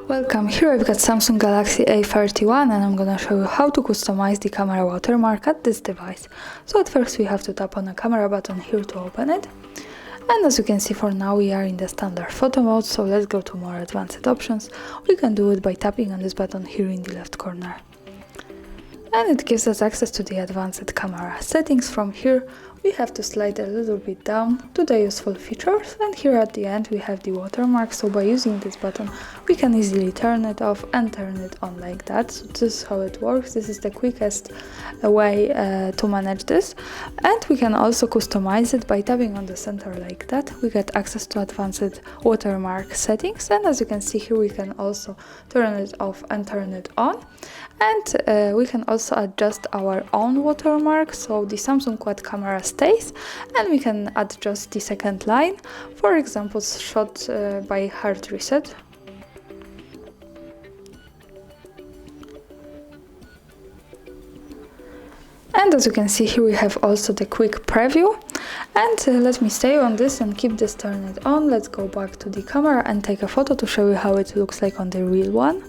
Welcome, here I've got Samsung Galaxy A31 and I'm gonna show you how to customize the camera watermark at this device. So at first we have to tap on the camera button here to open it. And as you can see, for now we are in the standard photo mode, so let's go to more advanced options. We can do it by tapping on this button here in the left corner. And it gives us access to the advanced camera settings. From here we have to slide a little bit down to the useful features, and here at the end we have the watermark. So by using this button we can easily turn it off and turn it on like that. So this is how it works. This is the quickest way to manage this, and we can also customize it by tapping on the center like that. We get access to advanced watermark settings, and as you can see here we can also turn it off and turn it on. And we can also adjust our own watermark, so the Samsung quad camera stays, and we can adjust the second line, for example shot by hard reset. And as you can see here we have also the quick preview. And let me stay on this and keep this turned on. Let's go back to the camera and take a photo to show you how it looks like on the real one.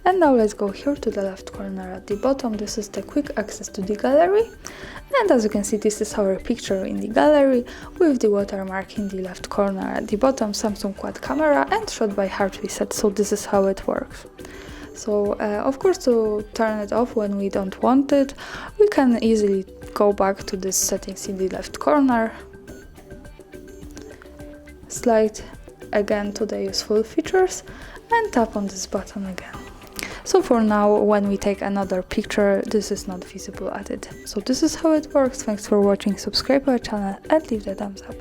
And now let's go here to the left corner at the bottom. This is the quick access to the gallery. And as you can see, this is our picture in the gallery with the watermark in the left corner at the bottom, Samsung quad camera, and shot by hard reset. So this is how it works. So of course, to turn it off when we don't want it, we can easily go back to the settings in the left corner, slide again to the useful features, and tap on this button again. So for now, when we take another picture, this is not visible at it. So this is how it works. Thanks for watching, subscribe to our channel and leave the thumbs up.